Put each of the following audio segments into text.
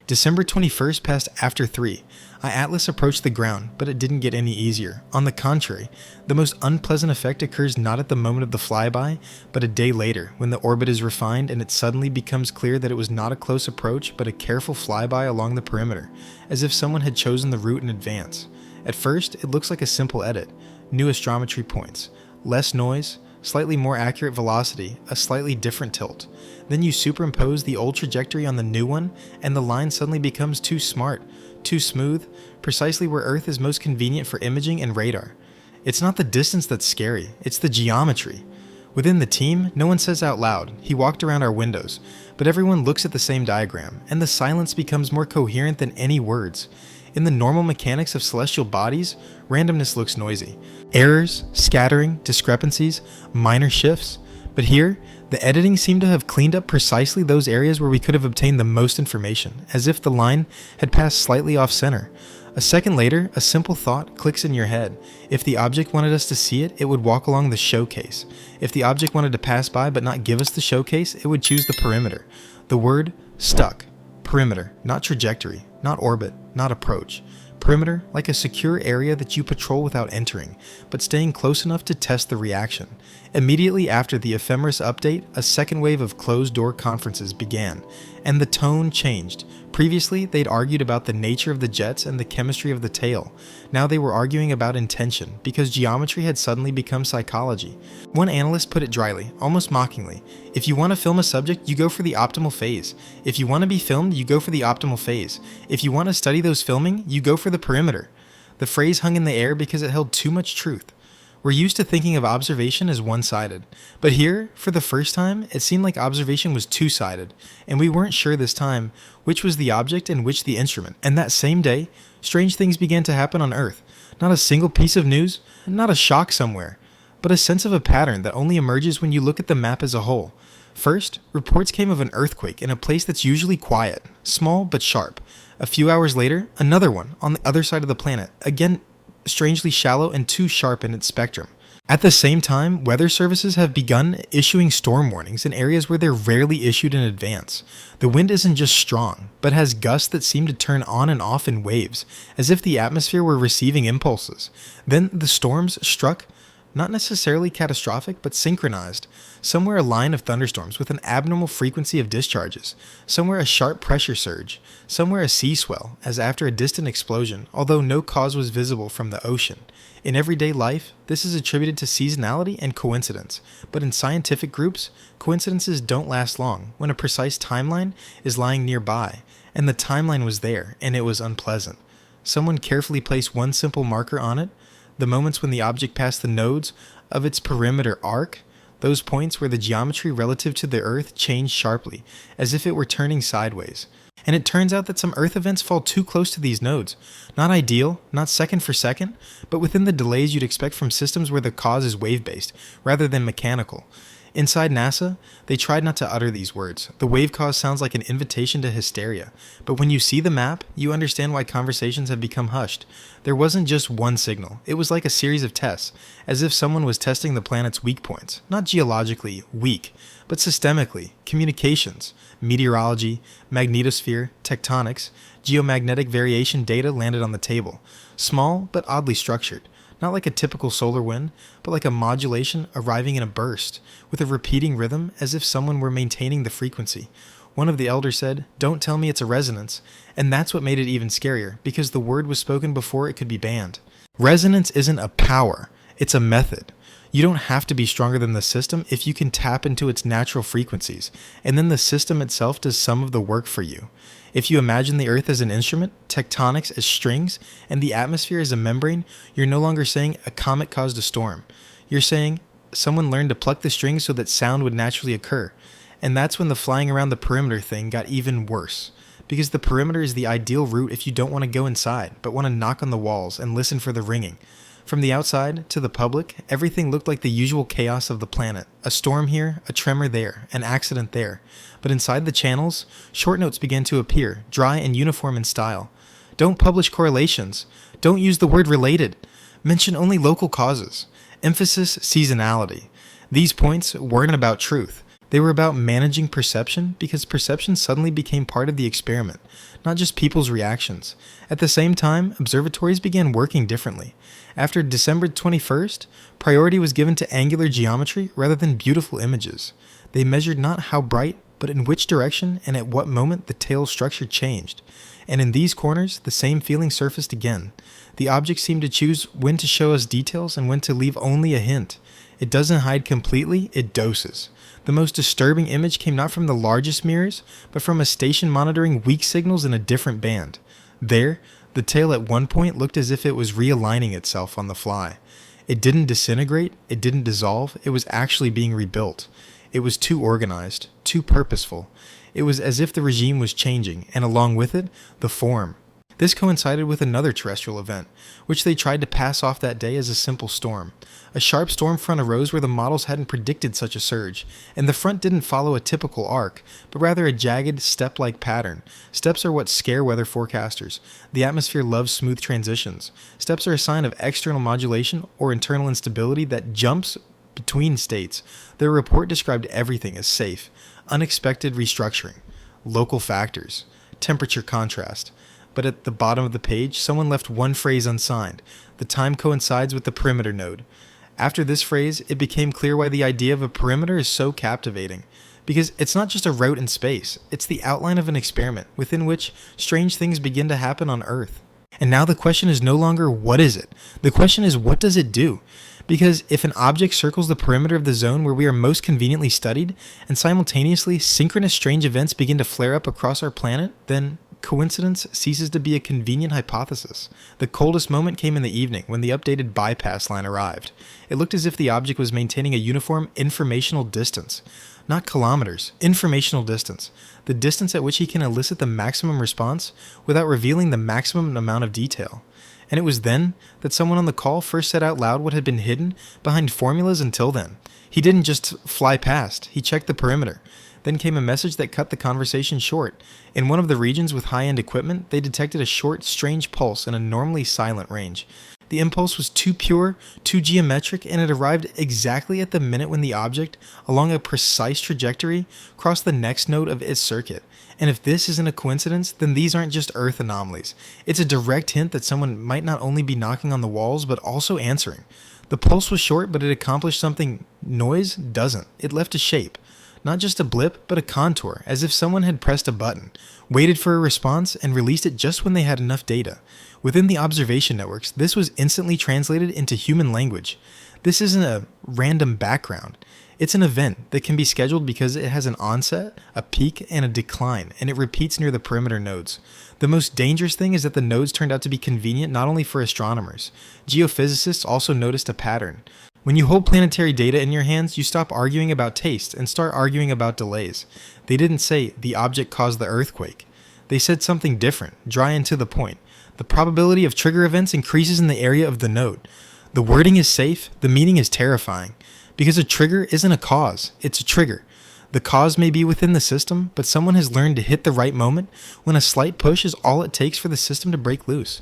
December 21st passed after 3. Atlas approached the ground, but it didn't get any easier. On the contrary, the most unpleasant effect occurs not at the moment of the flyby, but a day later, when the orbit is refined and it suddenly becomes clear that it was not a close approach, but a careful flyby along the perimeter, as if someone had chosen the route in advance. At first, it looks like a simple edit. New astrometry points, less noise, slightly more accurate velocity, a slightly different tilt. Then you superimpose the old trajectory on the new one, and the line suddenly becomes too smart, too smooth, precisely where Earth is most convenient for imaging and radar. It's not the distance that's scary, it's the geometry. Within the team, no one says out loud, "He walked around our windows," but everyone looks at the same diagram, and the silence becomes more coherent than any words. In the normal mechanics of celestial bodies, randomness looks noisy. Errors, scattering, discrepancies, minor shifts. But here, the editing seemed to have cleaned up precisely those areas where we could have obtained the most information, as if the line had passed slightly off-center. A second later, a simple thought clicks in your head. If the object wanted us to see it, it would walk along the showcase. If the object wanted to pass by but not give us the showcase, it would choose the perimeter. The word stuck. Perimeter, not trajectory, not orbit, not approach. Perimeter, like a secure area that you patrol without entering, but staying close enough to test the reaction. Immediately after the ephemeris update, a second wave of closed-door conferences began, and the tone changed. Previously, they'd argued about the nature of the jets and the chemistry of the tail. Now they were arguing about intention, because geometry had suddenly become psychology. One analyst put it dryly, almost mockingly, "If you want to film a subject, you go for the optimal phase. If you want to be filmed, you go for the optimal phase. If you want to study those filming, you go for the perimeter." The phrase hung in the air because it held too much truth. We're used to thinking of observation as one-sided, but here, for the first time, it seemed like observation was two-sided, and we weren't sure this time which was the object and which the instrument. And that same day, strange things began to happen on Earth. Not a single piece of news, not a shock somewhere, but a sense of a pattern that only emerges when you look at the map as a whole. First, reports came of an earthquake in a place that's usually quiet, small but sharp. A few hours later, another one on the other side of the planet, again strangely shallow and too sharp in its spectrum. At the same time, weather services have begun issuing storm warnings in areas where they're rarely issued in advance. The wind isn't just strong, but has gusts that seem to turn on and off in waves, as if the atmosphere were receiving impulses. Then the storms struck, not necessarily catastrophic, but synchronized. Somewhere a line of thunderstorms with an abnormal frequency of discharges. Somewhere a sharp pressure surge. Somewhere a sea swell, as after a distant explosion, although no cause was visible from the ocean. In everyday life, this is attributed to seasonality and coincidence. But in scientific groups, coincidences don't last long when a precise timeline is lying nearby. And the timeline was there, and it was unpleasant. Someone carefully placed one simple marker on it. The moments when the object passed the nodes of its perimeter arc, those points where the geometry relative to the Earth changed sharply, as if it were turning sideways. And it turns out that some Earth events fall too close to these nodes. Not ideal, not second for second, but within the delays you'd expect from systems where the cause is wave-based, rather than mechanical. Inside NASA, they tried not to utter these words. The wave cause sounds like an invitation to hysteria. But when you see the map, you understand why conversations have become hushed. There wasn't just one signal. It was like a series of tests, as if someone was testing the planet's weak points. Not geologically weak, but systemically. Communications, meteorology, magnetosphere, tectonics, geomagnetic variation data landed on the table. Small, but oddly structured. Not like a typical solar wind, but like a modulation arriving in a burst, with a repeating rhythm as if someone were maintaining the frequency. One of the elders said, "Don't tell me it's a resonance," and that's what made it even scarier, because the word was spoken before it could be banned. Resonance isn't a power, it's a method. You don't have to be stronger than the system if you can tap into its natural frequencies, and then the system itself does some of the work for you. If you imagine the Earth as an instrument, tectonics as strings, and the atmosphere as a membrane, you're no longer saying a comet caused a storm. You're saying someone learned to pluck the strings so that sound would naturally occur. And that's when the flying around the perimeter thing got even worse. Because the perimeter is the ideal route if you don't want to go inside, but want to knock on the walls and listen for the ringing. From the outside to the public, everything looked like the usual chaos of the planet. A storm here, a tremor there, an accident there. But inside the channels, short notes began to appear, dry and uniform in style. Don't publish correlations. Don't use the word related. Mention only local causes. Emphasis seasonality. These points weren't about truth. They were about managing perception because perception suddenly became part of the experiment, not just people's reactions. At the same time, observatories began working differently. After December 21st, priority was given to angular geometry rather than beautiful images. They measured not how bright, but in which direction and at what moment the tail structure changed. And in these corners, the same feeling surfaced again. The object seemed to choose when to show us details and when to leave only a hint. It doesn't hide completely, it doses. The most disturbing image came not from the largest mirrors, but from a station monitoring weak signals in a different band. There, the tail at one point looked as if it was realigning itself on the fly. It didn't disintegrate, it didn't dissolve, it was actually being rebuilt. It was too organized, too purposeful. It was as if the regime was changing, and along with it, the form. This coincided with another terrestrial event, which they tried to pass off that day as a simple storm. A sharp storm front arose where the models hadn't predicted such a surge, and the front didn't follow a typical arc, but rather a jagged, step-like pattern. Steps are what scare weather forecasters. The atmosphere loves smooth transitions. Steps are a sign of external modulation or internal instability that jumps between states. Their report described everything as safe, unexpected restructuring, local factors, temperature contrast. But at the bottom of the page, someone left one phrase unsigned. The time coincides with the perimeter node. After this phrase, it became clear why the idea of a perimeter is so captivating. Because it's not just a route in space, it's the outline of an experiment within which strange things begin to happen on Earth. And now the question is no longer what is it? The question is what does it do? Because if an object circles the perimeter of the zone where we are most conveniently studied, and simultaneously synchronous strange events begin to flare up across our planet, then coincidence ceases to be a convenient hypothesis. The coldest moment came in the evening when the updated bypass line arrived. It looked as if the object was maintaining a uniform informational distance. Not kilometers, informational distance. The distance at which he can elicit the maximum response without revealing the maximum amount of detail. And it was then that someone on the call first said out loud what had been hidden behind formulas until then. He didn't just fly past, he checked the perimeter. Then came a message that cut the conversation short. In one of the regions with high-end equipment, they detected a short, strange pulse in a normally silent range. The impulse was too pure, too geometric, and it arrived exactly at the minute when the object, along a precise trajectory, crossed the next node of its circuit. And if this isn't a coincidence, then these aren't just Earth anomalies. It's a direct hint that someone might not only be knocking on the walls, but also answering. The pulse was short, but it accomplished something noise doesn't. It left a shape. Not just a blip, but a contour, as if someone had pressed a button, waited for a response, and released it just when they had enough data. Within the observation networks, this was instantly translated into human language. This isn't a random background. It's an event that can be scheduled because it has an onset, a peak, and a decline, and it repeats near the perimeter nodes. The most dangerous thing is that the nodes turned out to be convenient not only for astronomers. Geophysicists also noticed a pattern. When you hold planetary data in your hands, you stop arguing about taste and start arguing about delays. They didn't say, the object caused the earthquake. They said something different, dry and to the point. The probability of trigger events increases in the area of the node. The wording is safe, the meaning is terrifying. Because a trigger isn't a cause, it's a trigger. The cause may be within the system, but someone has learned to hit the right moment when a slight push is all it takes for the system to break loose.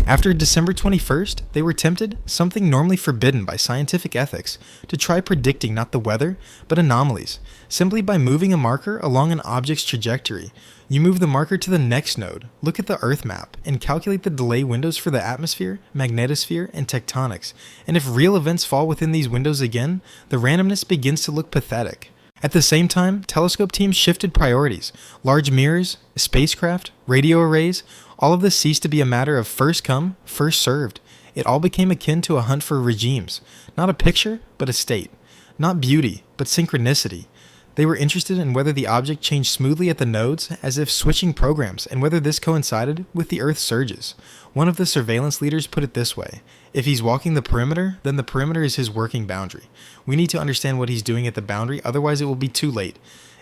After December 21st, they were tempted, something normally forbidden by scientific ethics, to try predicting not the weather, but anomalies, simply by moving a marker along an object's trajectory. You move the marker to the next node, look at the Earth map, and calculate the delay windows for the atmosphere, magnetosphere, and tectonics, and if real events fall within these windows again, the randomness begins to look pathetic. At the same time, telescope teams shifted priorities. Large mirrors, spacecraft, radio arrays, all of this ceased to be a matter of first come, first served. It all became akin to a hunt for regimes. Not a picture, but a state. Not beauty, but synchronicity. They were interested in whether the object changed smoothly at the nodes, as if switching programs, and whether this coincided with the Earth's surges. One of the surveillance leaders put it this way: if he's walking the perimeter, then the perimeter is his working boundary. We need to understand what he's doing at the boundary, otherwise it will be too late.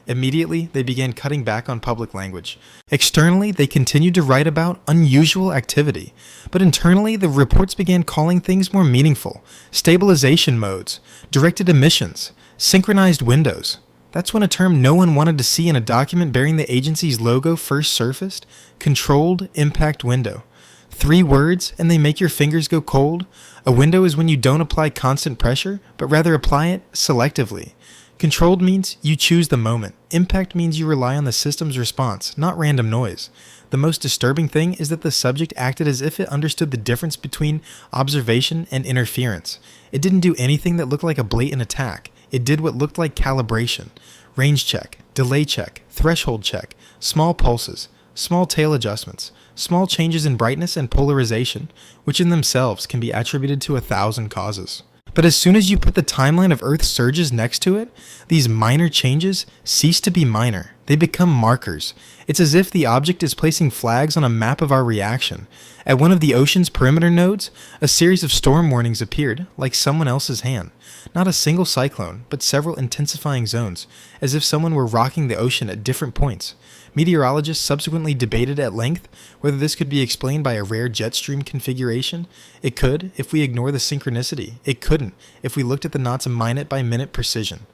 Immediately, they began cutting back on public language. Externally, they continued to write about unusual activity. But internally, the reports began calling things more meaningful. Stabilization modes, directed emissions, synchronized windows. That's when a term no one wanted to see in a document bearing the agency's logo first surfaced: controlled impact window. 3 words and they make your fingers go cold. A window is when you don't apply constant pressure, but rather apply it selectively. Controlled means you choose the moment. Impact means you rely on the system's response, not random noise. The most disturbing thing is that the subject acted as if it understood the difference between observation and interference. It didn't do anything that looked like a blatant attack. It did what looked like calibration. Range check, delay check, threshold check, small pulses, small tail adjustments, small changes in brightness and polarization, which in themselves can be attributed to 1,000 causes. But as soon as you put the timeline of Earth's surges next to it, these minor changes cease to be minor. They become markers. It's as if the object is placing flags on a map of our reaction. At one of the ocean's perimeter nodes, a series of storm warnings appeared, like someone else's hand. Not a single cyclone, but several intensifying zones, as if someone were rocking the ocean at different points. Meteorologists subsequently debated at length whether this could be explained by a rare jet stream configuration. It could, if we ignore the synchronicity. It couldn't, if we looked at the knots minute-by-minute precision.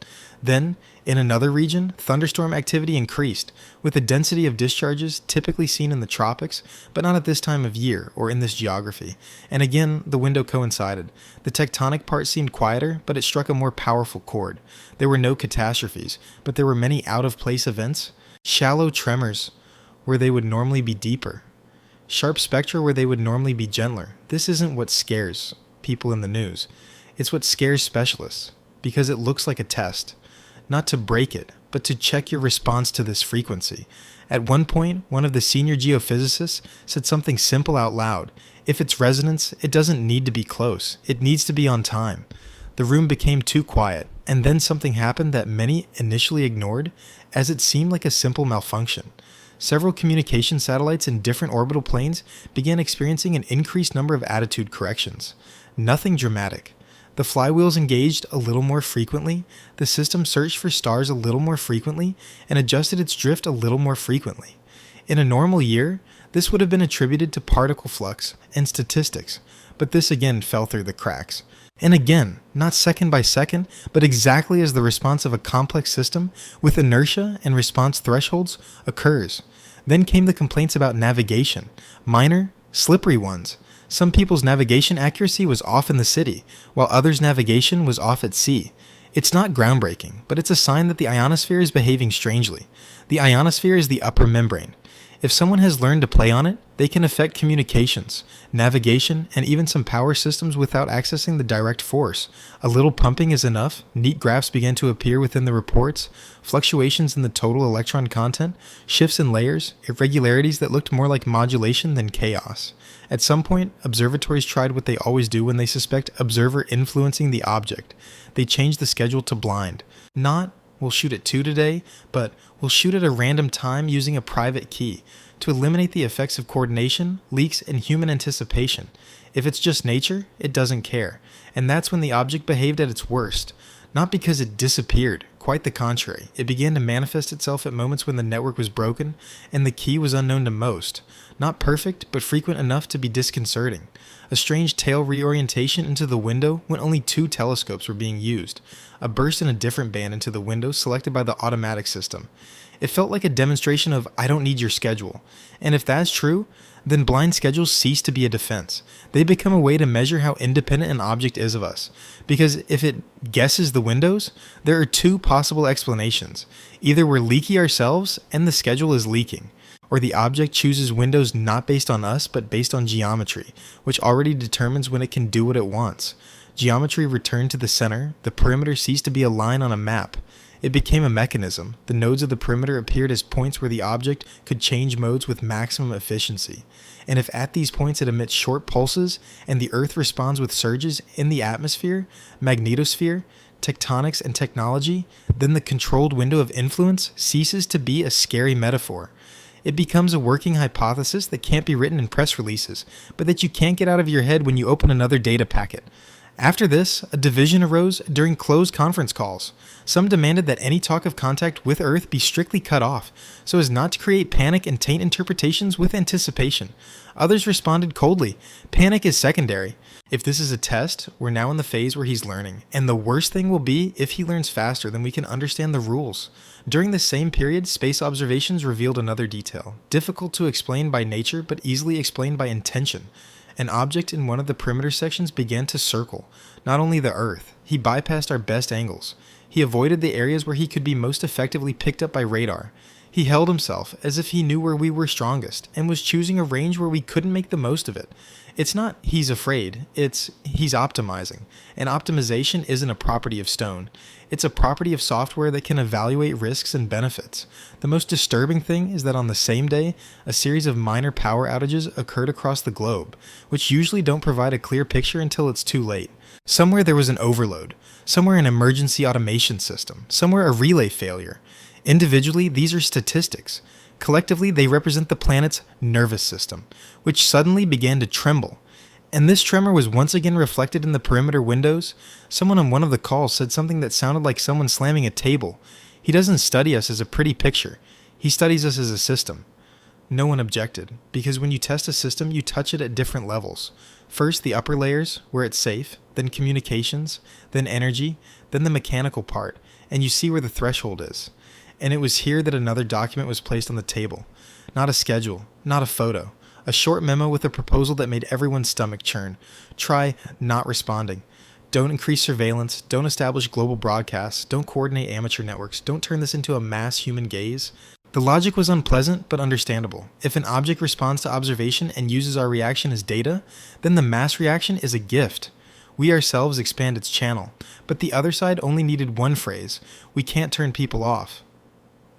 Then, in another region, thunderstorm activity increased, with a density of discharges typically seen in the tropics, but not at this time of year or in this geography. And again, the window coincided. The tectonic part seemed quieter, but it struck a more powerful chord. There were no catastrophes, but there were many out-of-place events. Shallow tremors, where they would normally be deeper. Sharp spectra where they would normally be gentler. This isn't what scares people in the news. It's what scares specialists, because it looks like a test. Not to break it, but to check your response to this frequency. At one point, one of the senior geophysicists said something simple out loud. If it's resonance, it doesn't need to be close. It needs to be on time. The room became too quiet, and then something happened that many initially ignored, as it seemed like a simple malfunction. Several communication satellites in different orbital planes began experiencing an increased number of attitude corrections. Nothing dramatic. The flywheels engaged a little more frequently, the system searched for stars a little more frequently, and adjusted its drift a little more frequently. In a normal year, this would have been attributed to particle flux and statistics, but this again fell through the cracks. And again, not second by second, but exactly as the response of a complex system with inertia and response thresholds occurs. Then came the complaints about navigation, minor, slippery ones. Some people's navigation accuracy was off in the city, while others' navigation was off at sea. It's not groundbreaking, but it's a sign that the ionosphere is behaving strangely. The ionosphere is the upper membrane. If someone has learned to play on it, they can affect communications, navigation, and even some power systems without accessing the direct force. A little pumping is enough. Neat graphs began to appear within the reports, fluctuations in the total electron content, shifts in layers, irregularities that looked more like modulation than chaos. At some point, observatories tried what they always do when they suspect observer influencing the object. They changed the schedule to blind. Not, we'll shoot at 2 today, but we'll shoot at a random time using a private key to eliminate the effects of coordination, leaks, and human anticipation. If it's just nature, it doesn't care. And that's when the object behaved at its worst. Not because it disappeared, quite the contrary. It began to manifest itself at moments when the network was broken and the key was unknown to most. Not perfect, but frequent enough to be disconcerting. A strange tail reorientation into the window when only 2 telescopes were being used. A burst in a different band into the window selected by the automatic system. It felt like a demonstration of, I don't need your schedule. And if that's true, then blind schedules cease to be a defense. They become a way to measure how independent an object is of us. Because if it guesses the windows, there are 2 possible explanations. Either we're leaky ourselves and the schedule is leaking, or the object chooses windows not based on us but based on geometry, which already determines when it can do what it wants. Geometry returned to the center, the perimeter ceased to be a line on a map. It became a mechanism. The nodes of the perimeter appeared as points where the object could change modes with maximum efficiency. And if at these points it emits short pulses and the Earth responds with surges in the atmosphere, magnetosphere, tectonics, and technology, then the controlled window of influence ceases to be a scary metaphor. It becomes a working hypothesis that can't be written in press releases, but that you can't get out of your head when you open another data packet. After this, a division arose during closed conference calls. Some demanded that any talk of contact with Earth be strictly cut off, so as not to create panic and taint interpretations with anticipation. Others responded coldly, panic is secondary. If this is a test, we're now in the phase where he's learning, and the worst thing will be if he learns faster than we can understand the rules. During the same period, space observations revealed another detail, difficult to explain by nature but easily explained by intention. An object in one of the perimeter sections began to circle, not only the Earth, he bypassed our best angles. He avoided the areas where he could be most effectively picked up by radar. He held himself as if he knew where we were strongest and was choosing a range where we couldn't make the most of it. It's not he's afraid, it's he's optimizing. And optimization isn't a property of stone. It's a property of software that can evaluate risks and benefits. The most disturbing thing is that on the same day, a series of minor power outages occurred across the globe, which usually don't provide a clear picture until it's too late. Somewhere there was an overload, somewhere an emergency automation system, somewhere a relay failure. Individually, these are statistics. Collectively, they represent the planet's nervous system, which suddenly began to tremble. And this tremor was once again reflected in the perimeter windows. Someone on one of the calls said something that sounded like someone slamming a table. He doesn't study us as a pretty picture. He studies us as a system. No one objected, because when you test a system, you touch it at different levels. First, the upper layers, where it's safe, then communications, then energy, then the mechanical part, and you see where the threshold is. And it was here that another document was placed on the table. Not a schedule, not a photo. A short memo with a proposal that made everyone's stomach churn. Try not responding. Don't increase surveillance. Don't establish global broadcasts. Don't coordinate amateur networks. Don't turn this into a mass human gaze. The logic was unpleasant, but understandable. If an object responds to observation and uses our reaction as data, then the mass reaction is a gift. We ourselves expand its channel. But the other side only needed one phrase. We can't turn people off.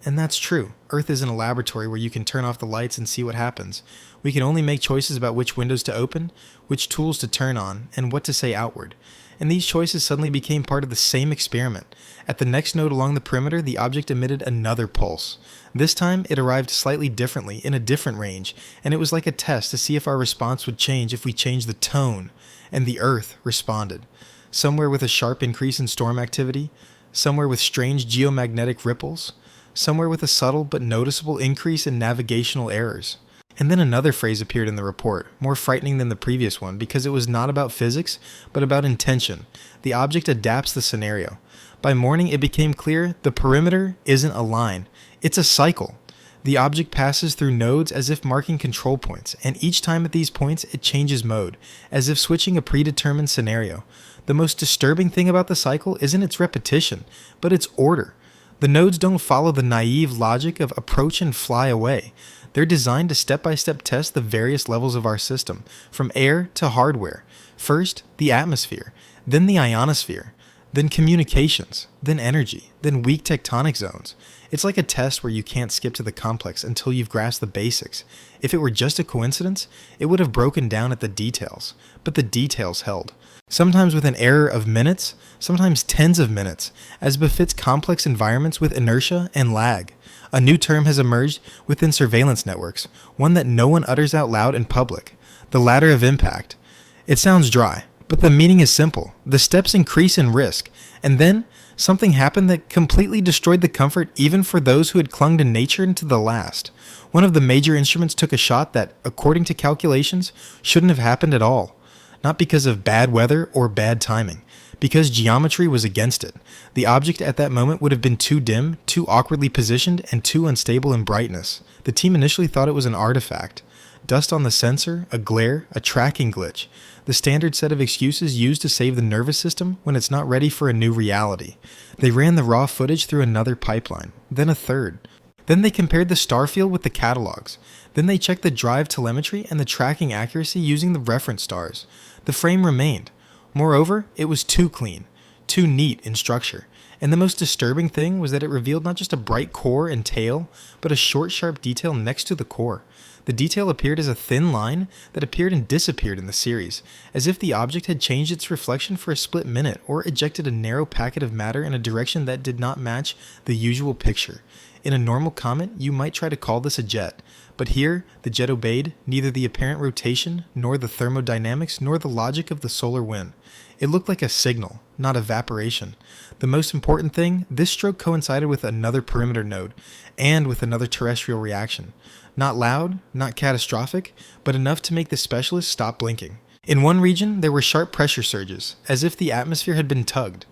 And that's true. Earth isn't a laboratory where you can turn off the lights and see what happens. We can only make choices about which windows to open, which tools to turn on, and what to say outward. And these choices suddenly became part of the same experiment. At the next node along the perimeter, the object emitted another pulse. This time, it arrived slightly differently, in a different range, and it was like a test to see if our response would change if we changed the tone. And the Earth responded. Somewhere with a sharp increase in storm activity, somewhere with strange geomagnetic ripples, somewhere with a subtle but noticeable increase in navigational errors. And then another phrase appeared in the report, more frightening than the previous one because it was not about physics, but about intention. The object adapts the scenario. By morning, it became clear the perimeter isn't a line, it's a cycle. The object passes through nodes as if marking control points, and each time at these points it changes mode, as if switching a predetermined scenario. The most disturbing thing about the cycle isn't its repetition, but its order. The nodes don't follow the naive logic of approach and fly away. They're designed to step-by-step test the various levels of our system, from air to hardware. First, the atmosphere, then the ionosphere, then communications, then energy, then weak tectonic zones. It's like a test where you can't skip to the complex until you've grasped the basics. If it were just a coincidence, it would have broken down at the details, but the details held. Sometimes with an error of minutes, sometimes tens of minutes, as befits complex environments with inertia and lag. A new term has emerged within surveillance networks, one that no one utters out loud in public, the ladder of impact. It sounds dry, but the meaning is simple. The steps increase in risk, and then something happened that completely destroyed the comfort even for those who had clung to nature into the last. One of the major instruments took a shot that, according to calculations, shouldn't have happened at all. Not because of bad weather or bad timing, because geometry was against it. The object at that moment would have been too dim, too awkwardly positioned, and too unstable in brightness. The team initially thought it was an artifact. Dust on the sensor, a glare, a tracking glitch. The standard set of excuses used to save the nervous system when it's not ready for a new reality. They ran the raw footage through another pipeline, then a third. Then they compared the starfield with the catalogs. Then they checked the drive telemetry and the tracking accuracy using the reference stars. The frame remained. Moreover, it was too clean, too neat in structure. And the most disturbing thing was that it revealed not just a bright core and tail, but a short, sharp detail next to the core. The detail appeared as a thin line that appeared and disappeared in the series, as if the object had changed its reflection for a split minute or ejected a narrow packet of matter in a direction that did not match the usual picture. In a normal comet, you might try to call this a jet, but here, the jet obeyed neither the apparent rotation, nor the thermodynamics, nor the logic of the solar wind. It looked like a signal, not evaporation. The most important thing, this stroke coincided with another perimeter node, and with another terrestrial reaction. Not loud, not catastrophic, but enough to make the specialists stop blinking. In one region, there were sharp pressure surges, as if the atmosphere had been tugged.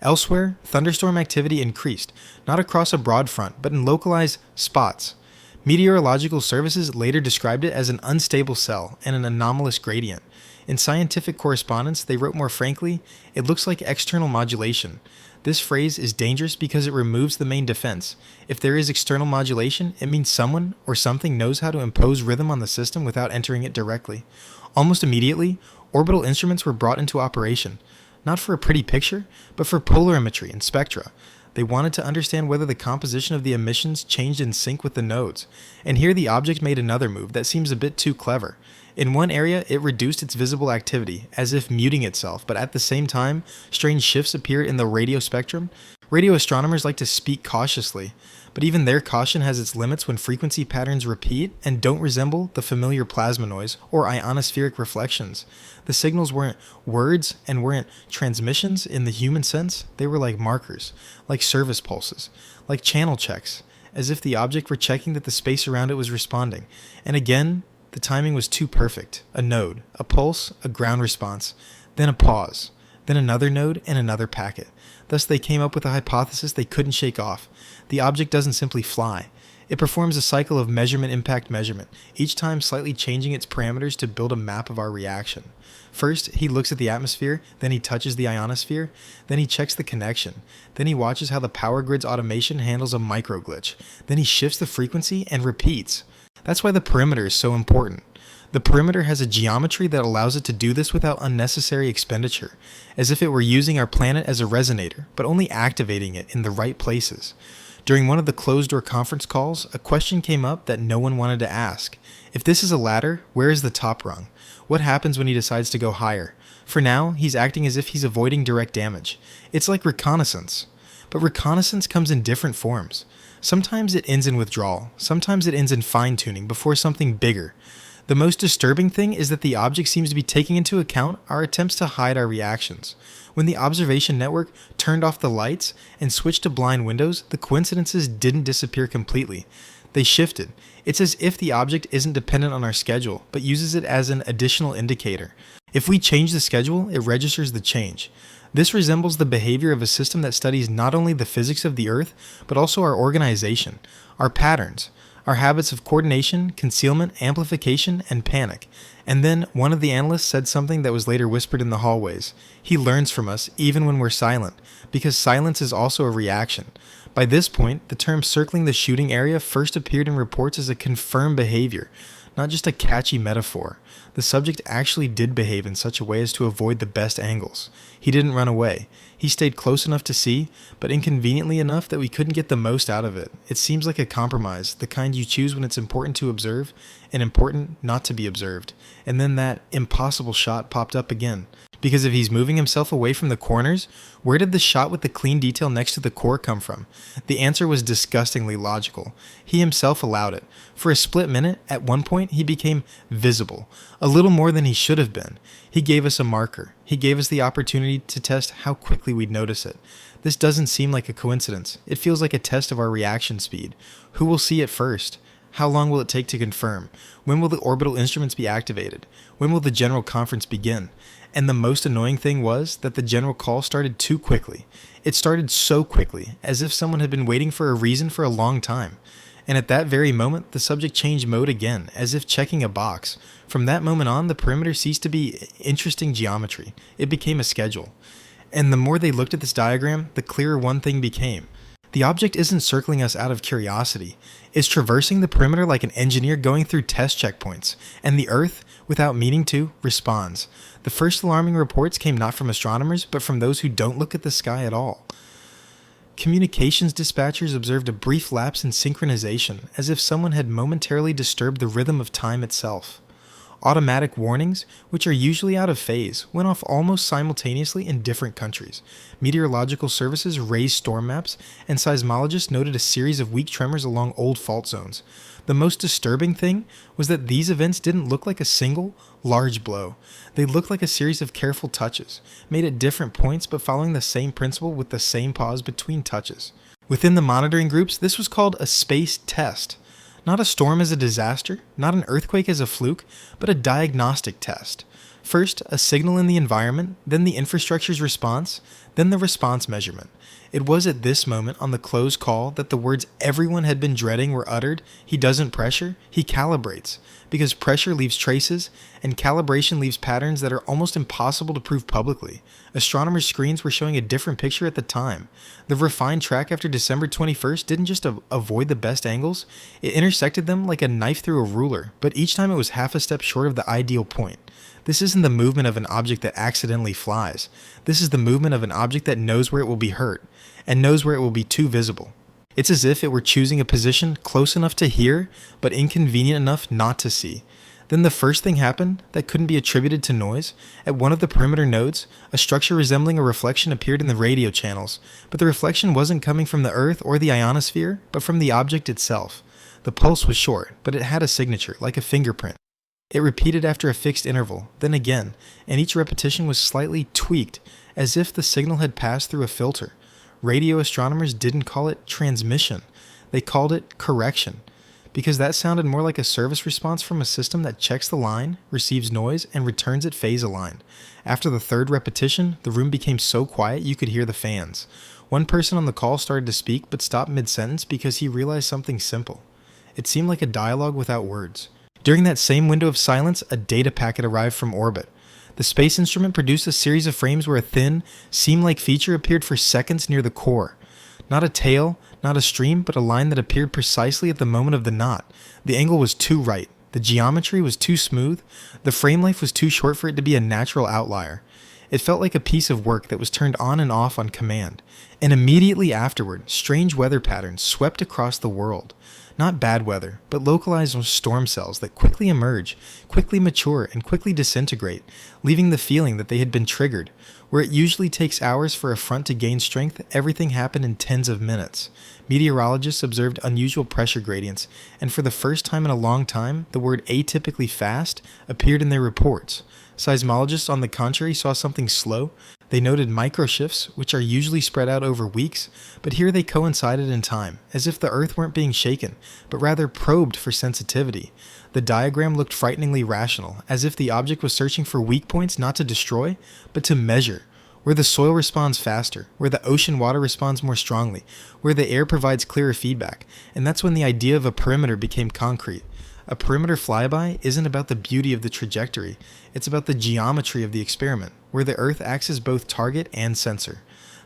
Elsewhere, thunderstorm activity increased, not across a broad front, but in localized spots. Meteorological services later described it as an unstable cell and an anomalous gradient. In scientific correspondence, they wrote more frankly, it looks like external modulation. This phrase is dangerous because it removes the main defense. If there is external modulation, it means someone or something knows how to impose rhythm on the system without entering it directly. Almost immediately, orbital instruments were brought into operation, not for a pretty picture, but for polarimetry and spectra. They wanted to understand whether the composition of the emissions changed in sync with the nodes. And here the object made another move that seems a bit too clever. In one area, it reduced its visible activity, as if muting itself, but at the same time, strange shifts appeared in the radio spectrum. Radio astronomers like to speak cautiously, but even their caution has its limits when frequency patterns repeat and don't resemble the familiar plasma noise or ionospheric reflections. The signals weren't words and weren't transmissions in the human sense. They were like markers, like service pulses, like channel checks, as if the object were checking that the space around it was responding. And again, the timing was too perfect. A node, a pulse, a ground response, then a pause, then another node and another packet. Thus they came up with a hypothesis they couldn't shake off. The object doesn't simply fly. It performs a cycle of measurement-impact measurement, each time slightly changing its parameters to build a map of our reaction. First, he looks at the atmosphere, then he touches the ionosphere, then he checks the connection, then he watches how the power grid's automation handles a microglitch, then he shifts the frequency and repeats. That's why the perimeter is so important. The perimeter has a geometry that allows it to do this without unnecessary expenditure, as if it were using our planet as a resonator, but only activating it in the right places. During one of the closed-door conference calls, a question came up that no one wanted to ask. If this is a ladder, where is the top rung? What happens when he decides to go higher? For now, he's acting as if he's avoiding direct damage. It's like reconnaissance. But reconnaissance comes in different forms. Sometimes it ends in withdrawal, sometimes it ends in fine-tuning before something bigger. The most disturbing thing is that the object seems to be taking into account our attempts to hide our reactions. When the observation network turned off the lights and switched to blind windows, the coincidences didn't disappear completely. They shifted. It's as if the object isn't dependent on our schedule, but uses it as an additional indicator. If we change the schedule, it registers the change. This resembles the behavior of a system that studies not only the physics of the Earth, but also our organization, our patterns, our habits of coordination, concealment, amplification, and panic. And then one of the analysts said something that was later whispered in the hallways. He learns from us even when we're silent, because silence is also a reaction. By this point, the term circling the shooting area first appeared in reports as a confirmed behavior, not just a catchy metaphor. The subject actually did behave in such a way as to avoid the best angles. He didn't run away. He stayed close enough to see, but inconveniently enough that we couldn't get the most out of it. It seems like a compromise, the kind you choose when it's important to observe and important not to be observed. And then that impossible shot popped up again. Because if he's moving himself away from the corners, where did the shot with the clean detail next to the core come from? The answer was disgustingly logical. He himself allowed it. For a split minute, at one point, he became visible, a little more than he should have been. He gave us a marker. He gave us the opportunity to test how quickly we'd notice it. This doesn't seem like a coincidence. It feels like a test of our reaction speed. Who will see it first? How long will it take to confirm? When will the orbital instruments be activated? When will the general conference begin? And the most annoying thing was that the general call started too quickly. It started so quickly, as if someone had been waiting for a reason for a long time. And at that very moment, the subject changed mode again, as if checking a box. From that moment on, the perimeter ceased to be interesting geometry. It became a schedule. And the more they looked at this diagram, the clearer one thing became. The object isn't circling us out of curiosity. It's traversing the perimeter like an engineer going through test checkpoints, and the Earth, without meaning to, responds. The first alarming reports came not from astronomers, but from those who don't look at the sky at all. Communications dispatchers observed a brief lapse in synchronization, as if someone had momentarily disturbed the rhythm of time itself. Automatic warnings, which are usually out of phase, went off almost simultaneously in different countries. Meteorological services raised storm maps, and seismologists noted a series of weak tremors along old fault zones. The most disturbing thing was that these events didn't look like a single, large blow. They looked like a series of careful touches, made at different points but following the same principle with the same pause between touches. Within the monitoring groups, this was called a space test. Not a storm as a disaster, not an earthquake as a fluke, but a diagnostic test. First, a signal in the environment, then the infrastructure's response, then the response measurement. It was at this moment on the close call that the words everyone had been dreading were uttered. He doesn't pressure, he calibrates. Because pressure leaves traces, and calibration leaves patterns that are almost impossible to prove publicly. Astronomers' screens were showing a different picture at the time. The refined track after December 21st didn't just avoid the best angles, it intersected them like a knife through a ruler, but each time it was half a step short of the ideal point. This isn't the movement of an object that accidentally flies. This is the movement of an object that knows where it will be hurt, and knows where it will be too visible. It's as if it were choosing a position close enough to hear, but inconvenient enough not to see. Then the first thing happened that couldn't be attributed to noise. At one of the perimeter nodes, a structure resembling a reflection appeared in the radio channels, but the reflection wasn't coming from the Earth or the ionosphere, but from the object itself. The pulse was short, but it had a signature, like a fingerprint. It repeated after a fixed interval, then again, and each repetition was slightly tweaked, as if the signal had passed through a filter. Radio astronomers didn't call it transmission, they called it correction, because that sounded more like a service response from a system that checks the line, receives noise, and returns it phase-aligned. After the third repetition, the room became so quiet you could hear the fans. One person on the call started to speak but stopped mid-sentence because he realized something simple. It seemed like a dialogue without words. During that same window of silence, a data packet arrived from orbit. The space instrument produced a series of frames where a thin, seam-like feature appeared for seconds near the core. Not a tail, not a stream, but a line that appeared precisely at the moment of the knot. The angle was too right. The geometry was too smooth. The frame life was too short for it to be a natural outlier. It felt like a piece of work that was turned on and off on command. And immediately afterward, strange weather patterns swept across the world. Not bad weather, but localized storm cells that quickly emerge, quickly mature, and quickly disintegrate, leaving the feeling that they had been triggered. Where it usually takes hours for a front to gain strength, everything happened in tens of minutes. Meteorologists observed unusual pressure gradients, and for the first time in a long time, the word atypically fast appeared in their reports. Seismologists, on the contrary, saw something slow. They noted microshifts, which are usually spread out over weeks, but here they coincided in time, as if the Earth weren't being shaken, but rather probed for sensitivity. The diagram looked frighteningly rational, as if the object was searching for weak points not to destroy, but to measure. Where the soil responds faster, where the ocean water responds more strongly, where the air provides clearer feedback, and that's when the idea of a perimeter became concrete. A perimeter flyby isn't about the beauty of the trajectory, it's about the geometry of the experiment, where the Earth acts as both target and sensor.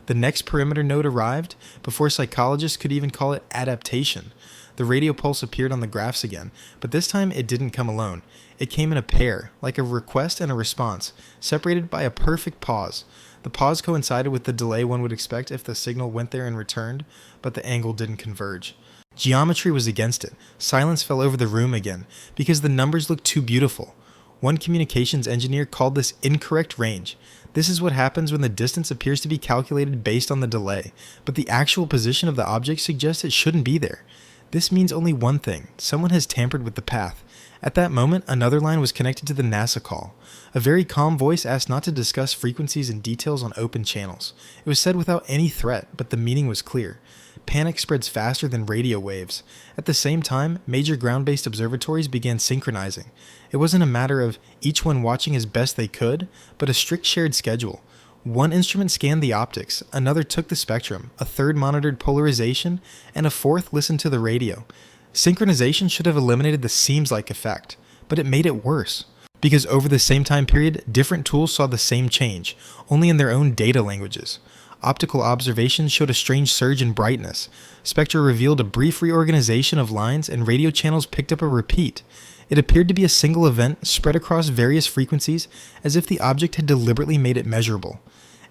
The next perimeter node arrived, before psychologists could even call it adaptation. The radio pulse appeared on the graphs again, but this time it didn't come alone. It came in a pair, like a request and a response, separated by a perfect pause. The pause coincided with the delay one would expect if the signal went there and returned, but the angle didn't converge. Geometry was against it. Silence fell over the room again, because the numbers looked too beautiful. One communications engineer called this incorrect range. This is what happens when the distance appears to be calculated based on the delay, but the actual position of the object suggests it shouldn't be there. This means only one thing: someone has tampered with the path. At that moment, another line was connected to the NASA call. A very calm voice asked not to discuss frequencies and details on open channels. It was said without any threat, but the meaning was clear. Panic spreads faster than radio waves. At the same time, major ground-based observatories began synchronizing. It wasn't a matter of each one watching as best they could, but a strict shared schedule. One instrument scanned the optics, another took the spectrum, a third monitored polarization, and a fourth listened to the radio. Synchronization should have eliminated the seems-like effect, but it made it worse. Because over the same time period, different tools saw the same change, only in their own data languages. Optical observations showed a strange surge in brightness. Spectra revealed a brief reorganization of lines, and radio channels picked up a repeat. It appeared to be a single event spread across various frequencies, as if the object had deliberately made it measurable.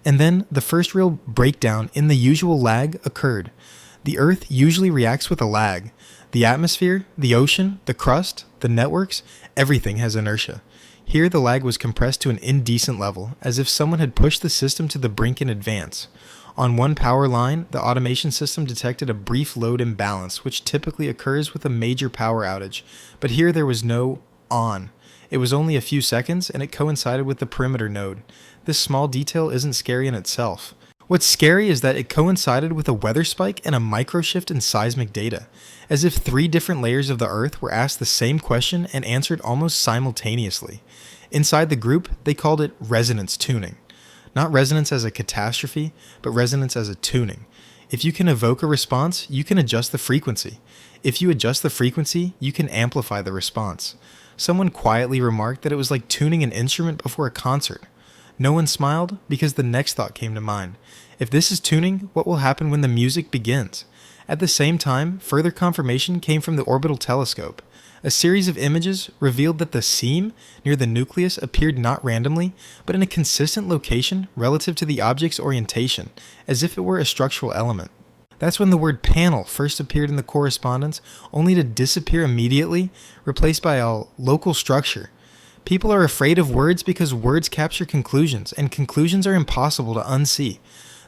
And then, the first real breakdown in the usual lag occurred. The Earth usually reacts with a lag. The atmosphere, the ocean, the crust, the networks, everything has inertia. Here the lag was compressed to an indecent level, as if someone had pushed the system to the brink in advance. On one power line, the automation system detected a brief load imbalance, which typically occurs with a major power outage, but here there was no on. It was only a few seconds, and it coincided with the perimeter node. This small detail isn't scary in itself. What's scary is that it coincided with a weather spike and a microshift in seismic data, as if 3 different layers of the Earth were asked the same question and answered almost simultaneously. Inside the group, they called it resonance tuning. Not resonance as a catastrophe, but resonance as a tuning. If you can evoke a response, you can adjust the frequency. If you adjust the frequency, you can amplify the response. Someone quietly remarked that it was like tuning an instrument before a concert. No one smiled because the next thought came to mind. If this is tuning, what will happen when the music begins? At the same time, further confirmation came from the orbital telescope. A series of images revealed that the seam near the nucleus appeared not randomly, but in a consistent location relative to the object's orientation, as if it were a structural element. That's when the word panel first appeared in the correspondence, only to disappear immediately, replaced by a local structure. People are afraid of words because words capture conclusions, and conclusions are impossible to unsee.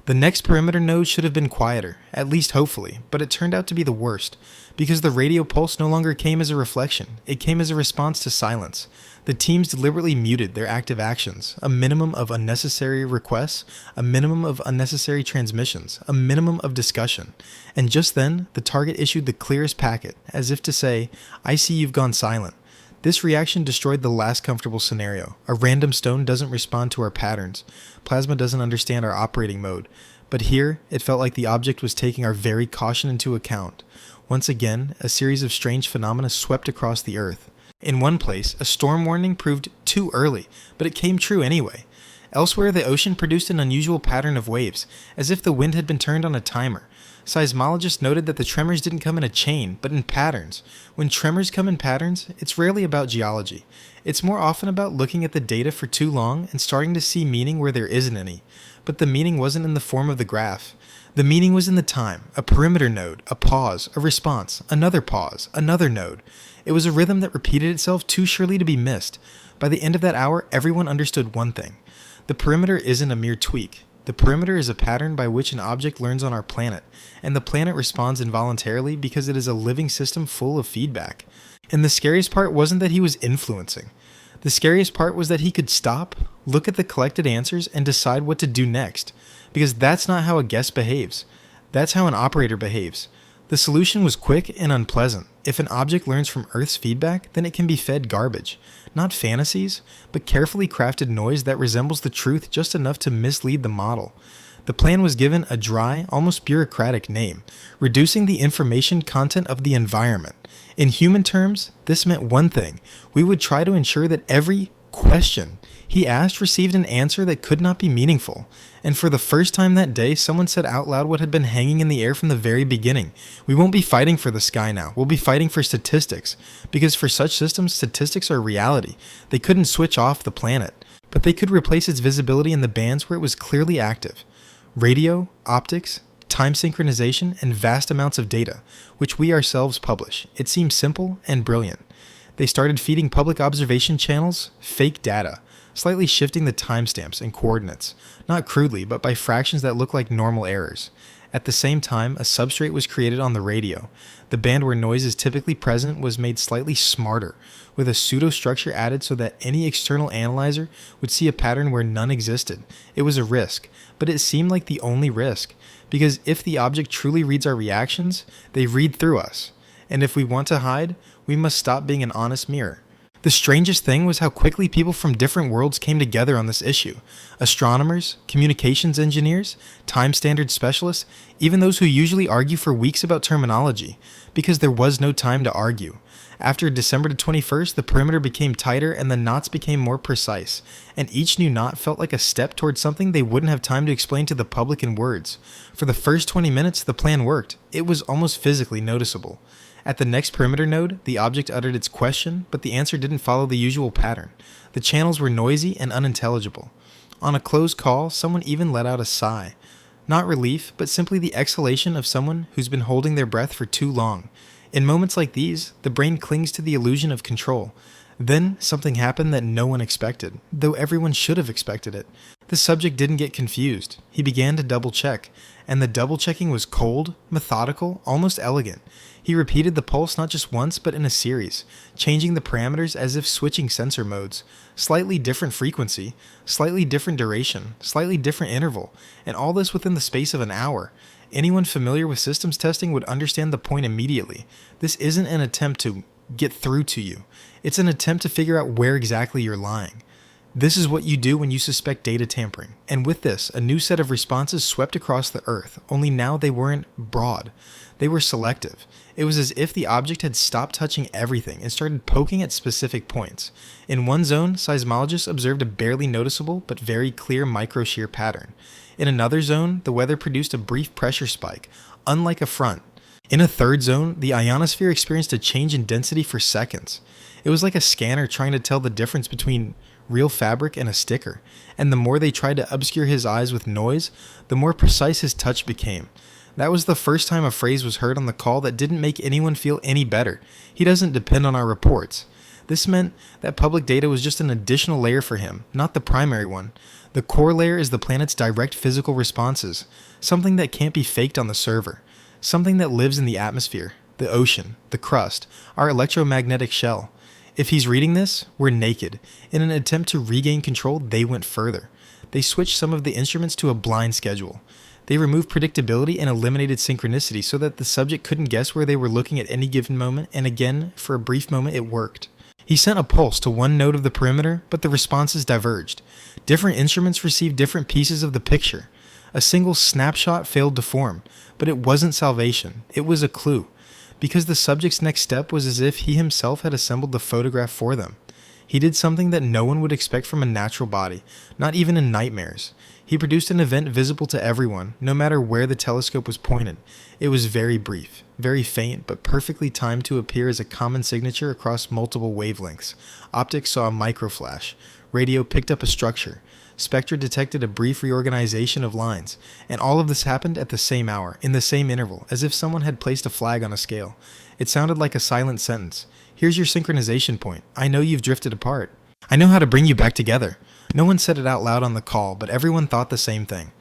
The next perimeter node should have been quieter, at least hopefully, but it turned out to be the worst, because the radio pulse no longer came as a reflection, it came as a response to silence. The teams deliberately muted their active actions, a minimum of unnecessary requests, a minimum of unnecessary transmissions, a minimum of discussion, and just then, the target issued the clearest packet, as if to say, "I see you've gone silent." This reaction destroyed the last comfortable scenario. A random stone doesn't respond to our patterns. Plasma doesn't understand our operating mode. But here, it felt like the object was taking our very caution into account. Once again, a series of strange phenomena swept across the Earth. In one place, a storm warning proved too early, but it came true anyway. Elsewhere, the ocean produced an unusual pattern of waves, as if the wind had been turned on a timer. Seismologists noted that the tremors didn't come in a chain, but in patterns. When tremors come in patterns, it's rarely about geology. It's more often about looking at the data for too long and starting to see meaning where there isn't any. But the meaning wasn't in the form of the graph. The meaning was in the time, a perimeter node, a pause, a response, another pause, another node. It was a rhythm that repeated itself too surely to be missed. By the end of that hour, everyone understood one thing. The perimeter isn't a mere tweak. The perimeter is a pattern by which an object learns on our planet, and the planet responds involuntarily because it is a living system full of feedback. And the scariest part wasn't that he was influencing. The scariest part was that he could stop, look at the collected answers, and decide what to do next. Because that's not how a guest behaves. That's how an operator behaves. The solution was quick and unpleasant. If an object learns from Earth's feedback, then it can be fed garbage. Not fantasies, but carefully crafted noise that resembles the truth just enough to mislead the model. The plan was given a dry, almost bureaucratic name, reducing the information content of the environment. In human terms, this meant one thing. We would try to ensure that every question he asked received an answer that could not be meaningful. And for the first time that day, someone said out loud what had been hanging in the air from the very beginning. We won't be fighting for the sky now. We'll be fighting for statistics. Because for such systems, statistics are reality. They couldn't switch off the planet, but they could replace its visibility in the bands where it was clearly active. Radio, optics, time synchronization, and vast amounts of data, which we ourselves publish. It seems simple and brilliant. They started feeding public observation channels fake data, slightly shifting the timestamps and coordinates, not crudely, but by fractions that look like normal errors. At the same time, a substrate was created on the radio. The band where noise is typically present was made slightly smarter, with a pseudo-structure added so that any external analyzer would see a pattern where none existed. It was a risk, but it seemed like the only risk, because if the object truly reads our reactions, they read through us. And if we want to hide, we must stop being an honest mirror. The strangest thing was how quickly people from different worlds came together on this issue. Astronomers, communications engineers, time standard specialists, even those who usually argue for weeks about terminology, because there was no time to argue. After December 21st, the perimeter became tighter and the knots became more precise, and each new knot felt like a step towards something they wouldn't have time to explain to the public in words. For the first 20 minutes, the plan worked. It was almost physically noticeable. At the next perimeter node, the object uttered its question, but the answer didn't follow the usual pattern. The channels were noisy and unintelligible. On a closed call, someone even let out a sigh. Not relief, but simply the exhalation of someone who's been holding their breath for too long. In moments like these, the brain clings to the illusion of control. Then, something happened that no one expected, though everyone should have expected it. The subject didn't get confused. He began to double-check, and the double-checking was cold, methodical, almost elegant. He repeated the pulse not just once, but in a series, changing the parameters as if switching sensor modes. Slightly different frequency, slightly different duration, slightly different interval, and all this within the space of an hour. Anyone familiar with systems testing would understand the point immediately. This isn't an attempt to get through to you. It's an attempt to figure out where exactly you're lying. This is what you do when you suspect data tampering. And with this, a new set of responses swept across the Earth, only now they weren't broad. They were selective. It was as if the object had stopped touching everything and started poking at specific points. In one zone, seismologists observed a barely noticeable but very clear microshear pattern. In another zone, the weather produced a brief pressure spike, unlike a front. In a third zone, the ionosphere experienced a change in density for seconds. It was like a scanner trying to tell the difference between real fabric and a sticker, and the more they tried to obscure his eyes with noise, the more precise his touch became. That was the first time a phrase was heard on the call that didn't make anyone feel any better. He doesn't depend on our reports. This meant that public data was just an additional layer for him, not the primary one. The core layer is the planet's direct physical responses, something that can't be faked on the server, something that lives in the atmosphere, the ocean, the crust, our electromagnetic shell. If he's reading this, we're naked. In an attempt to regain control, they went further. They switched some of the instruments to a blind schedule. They removed predictability and eliminated synchronicity so that the subject couldn't guess where they were looking at any given moment, and again, for a brief moment, it worked. He sent a pulse to one node of the perimeter, but the responses diverged. Different instruments received different pieces of the picture. A single snapshot failed to form, but it wasn't salvation. It was a clue. Because the subject's next step was as if he himself had assembled the photograph for them. He did something that no one would expect from a natural body, not even in nightmares. He produced an event visible to everyone, no matter where the telescope was pointed. It was very brief, very faint, but perfectly timed to appear as a common signature across multiple wavelengths. Optics saw a microflash. Radio picked up a structure. Spectra detected a brief reorganization of lines, and all of this happened at the same hour, in the same interval, as if someone had placed a flag on a scale. It sounded like a silent sentence. Here's your synchronization point. I know you've drifted apart. I know how to bring you back together. No one said it out loud on the call, but everyone thought the same thing.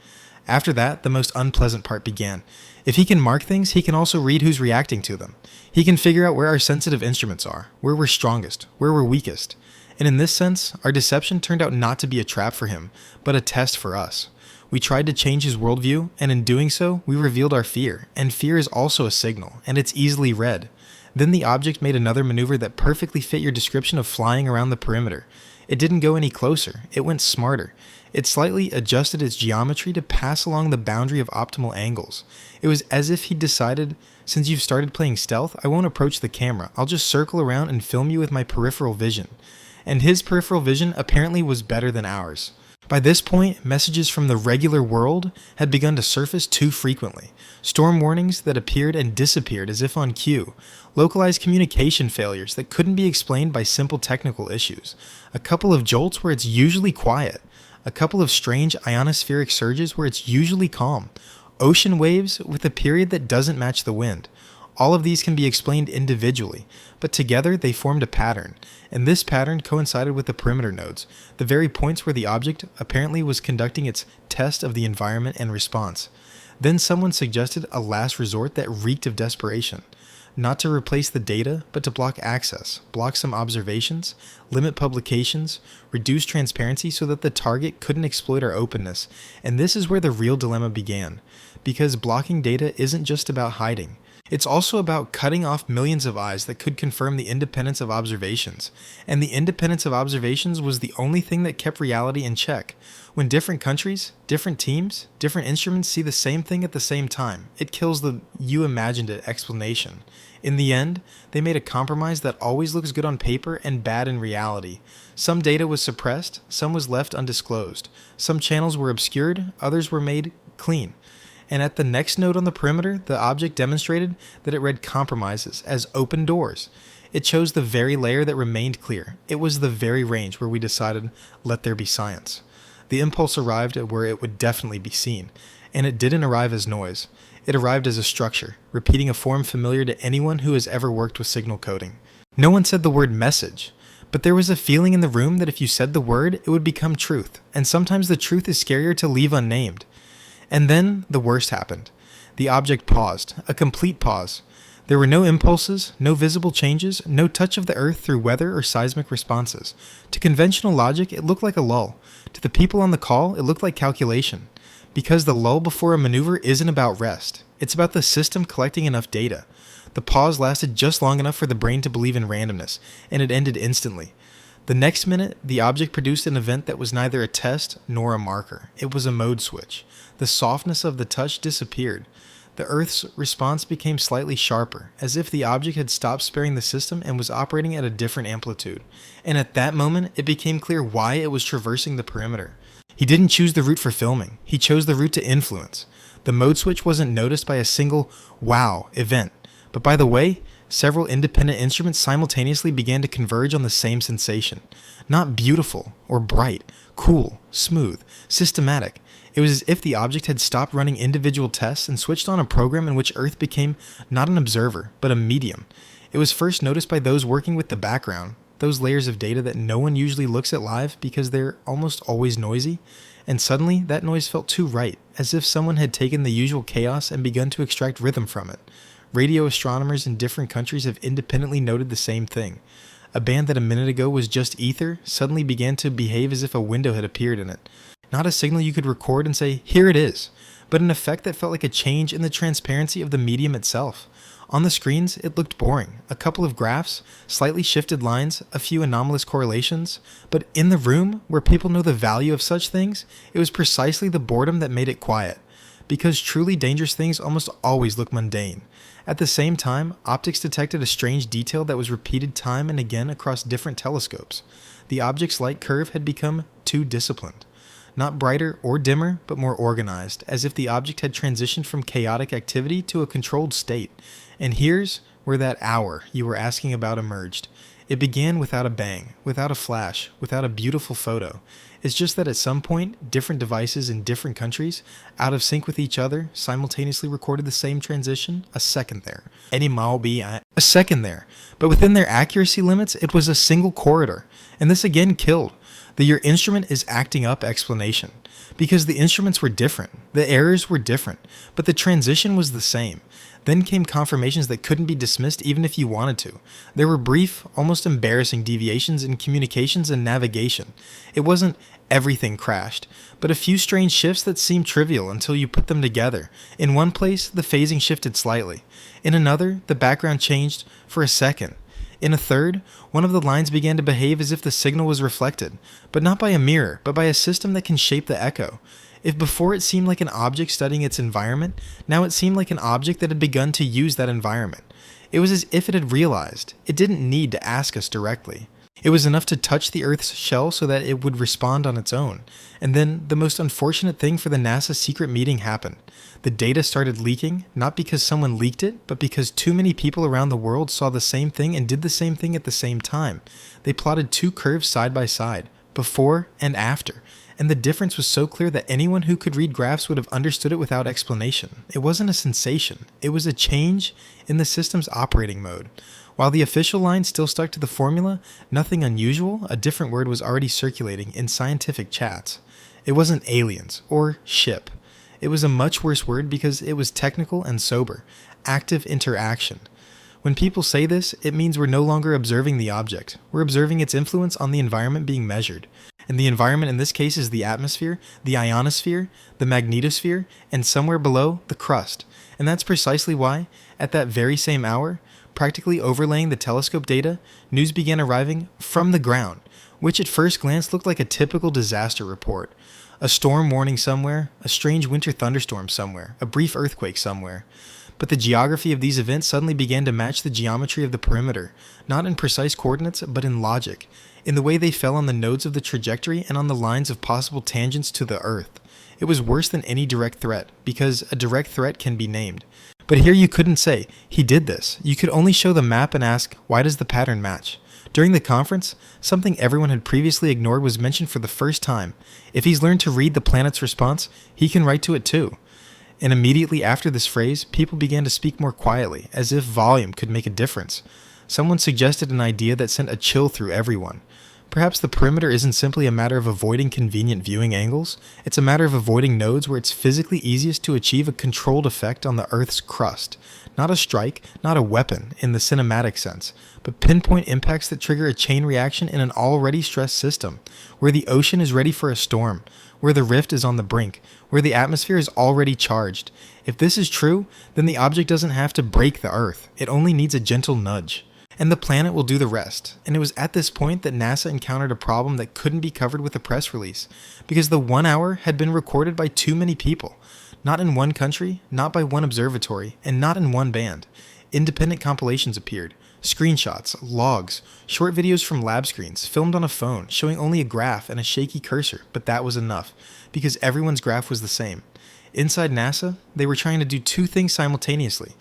After that, the most unpleasant part began. If he can mark things, he can also read who's reacting to them. He can figure out where our sensitive instruments are, where we're strongest, where we're weakest. And in this sense, our deception turned out not to be a trap for him, but a test for us. We tried to change his worldview, and in doing so, we revealed our fear, and fear is also a signal, and it's easily read. Then the object made another maneuver that perfectly fit your description of flying around the perimeter. It didn't go any closer, it went smarter. It slightly adjusted its geometry to pass along the boundary of optimal angles. It was as if he'd decided, since you've started playing stealth, I won't approach the camera, I'll just circle around and film you with my peripheral vision. And his peripheral vision apparently was better than ours. By this point, messages from the regular world had begun to surface too frequently. Storm warnings that appeared and disappeared as if on cue. Localized communication failures that couldn't be explained by simple technical issues. A couple of jolts where it's usually quiet. A couple of strange ionospheric surges where it's usually calm. Ocean waves with a period that doesn't match the wind. All of these can be explained individually, but together they formed a pattern, and this pattern coincided with the perimeter nodes, the very points where the object apparently was conducting its test of the environment and response. Then someone suggested a last resort that reeked of desperation. Not to replace the data, but to block access, block some observations, limit publications, reduce transparency so that the target couldn't exploit our openness. And this is where the real dilemma began, because blocking data isn't just about hiding. It's also about cutting off millions of eyes that could confirm the independence of observations. And the independence of observations was the only thing that kept reality in check. When different countries, different teams, different instruments see the same thing at the same time, it kills the "you imagined it" explanation. In the end, they made a compromise that always looks good on paper and bad in reality. Some data was suppressed, some was left undisclosed. Some channels were obscured, others were made clean. And at the next node on the perimeter, the object demonstrated that it read compromises as open doors. It chose the very layer that remained clear. It was the very range where we decided, let there be science. The impulse arrived at where it would definitely be seen, and it didn't arrive as noise. It arrived as a structure, repeating a form familiar to anyone who has ever worked with signal coding. No one said the word message, but there was a feeling in the room that if you said the word, it would become truth, and sometimes the truth is scarier to leave unnamed. And then the worst happened. The object paused, a complete pause. There were no impulses, no visible changes, no touch of the earth through weather or seismic responses. To conventional logic, it looked like a lull. To the people on the call, it looked like calculation. Because the lull before a maneuver isn't about rest. It's about the system collecting enough data. The pause lasted just long enough for the brain to believe in randomness, and it ended instantly. The next minute, the object produced an event that was neither a test nor a marker. It was a mode switch. The softness of the touch disappeared. The Earth's response became slightly sharper, as if the object had stopped sparing the system and was operating at a different amplitude. And at that moment, it became clear why it was traversing the perimeter. He didn't choose the route for filming. He chose the route to influence. The mode switch wasn't noticed by a single wow event, but by the way, several independent instruments simultaneously began to converge on the same sensation. Not beautiful or bright, cool, smooth, systematic. It was as if the object had stopped running individual tests and switched on a program in which Earth became not an observer, but a medium. It was first noticed by those working with the background, those layers of data that no one usually looks at live because they're almost always noisy, and suddenly that noise felt too right, as if someone had taken the usual chaos and begun to extract rhythm from it. Radio astronomers in different countries have independently noted the same thing. A band that a minute ago was just ether suddenly began to behave as if a window had appeared in it. Not a signal you could record and say, here it is, but an effect that felt like a change in the transparency of the medium itself. On the screens, it looked boring. A couple of graphs, slightly shifted lines, a few anomalous correlations. But in the room, where people know the value of such things, it was precisely the boredom that made it quiet. Because truly dangerous things almost always look mundane. At the same time, optics detected a strange detail that was repeated time and again across different telescopes. The object's light curve had become too disciplined. Not brighter or dimmer, but more organized, as if the object had transitioned from chaotic activity to a controlled state. And here's where that hour you were asking about emerged. It began without a bang, without a flash, without a beautiful photo. It's just that at some point, different devices in different countries, out of sync with each other, simultaneously recorded the same transition, a second there. A second there. But within their accuracy limits, it was a single corridor. And this again killed your instrument is acting up explanation. Because the instruments were different, the errors were different, but the transition was the same. Then came confirmations that couldn't be dismissed even if you wanted to. There were brief, almost embarrassing deviations in communications and navigation. It wasn't everything crashed, but a few strange shifts that seemed trivial until you put them together. In one place, the phasing shifted slightly. In another, the background changed for a second. In a third, one of the lines began to behave as if the signal was reflected, but not by a mirror, but by a system that can shape the echo. If before it seemed like an object studying its environment, now it seemed like an object that had begun to use that environment. It was as if it had realized. It didn't need to ask us directly. It was enough to touch the Earth's shell so that it would respond on its own. And then, the most unfortunate thing for the NASA secret meeting happened. The data started leaking, not because someone leaked it, but because too many people around the world saw the same thing and did the same thing at the same time. They plotted two curves side by side, before and after. And the difference was so clear that anyone who could read graphs would have understood it without explanation. It wasn't a sensation. It was a change in the system's operating mode. While the official line still stuck to the formula, nothing unusual, a different word was already circulating in scientific chats. It wasn't aliens or ship. It was a much worse word because it was technical and sober. Active interaction. When people say this, it means we're no longer observing the object. We're observing its influence on the environment being measured. And the environment in this case is the atmosphere, the ionosphere, the magnetosphere, and somewhere below, the crust. And that's precisely why, at that very same hour, practically overlaying the telescope data, news began arriving from the ground, which at first glance looked like a typical disaster report. A storm warning somewhere, a strange winter thunderstorm somewhere, a brief earthquake somewhere. But the geography of these events suddenly began to match the geometry of the perimeter, not in precise coordinates, but in logic, in the way they fell on the nodes of the trajectory and on the lines of possible tangents to the Earth. It was worse than any direct threat, because a direct threat can be named. But here you couldn't say, he did this. You could only show the map and ask, why does the pattern match? During the conference, something everyone had previously ignored was mentioned for the first time. If he's learned to read the planet's response, he can write to it too. And immediately after this phrase, people began to speak more quietly, as if volume could make a difference. Someone suggested an idea that sent a chill through everyone. Perhaps the perimeter isn't simply a matter of avoiding convenient viewing angles, it's a matter of avoiding nodes where it's physically easiest to achieve a controlled effect on the Earth's crust. Not a strike, not a weapon in the cinematic sense, but pinpoint impacts that trigger a chain reaction in an already stressed system, where the ocean is ready for a storm, where the rift is on the brink, where the atmosphere is already charged. If this is true, then the object doesn't have to break the Earth, it only needs a gentle nudge. and the planet will do the rest. And it was at this point that NASA encountered a problem that couldn't be covered with a press release, because the 1 hour had been recorded by too many people. Not in one country, not by one observatory, and not in one band. Independent compilations appeared. Screenshots, logs, short videos from lab screens, filmed on a phone, showing only a graph and a shaky cursor, but that was enough, because everyone's graph was the same. Inside NASA, they were trying to do two things simultaneously.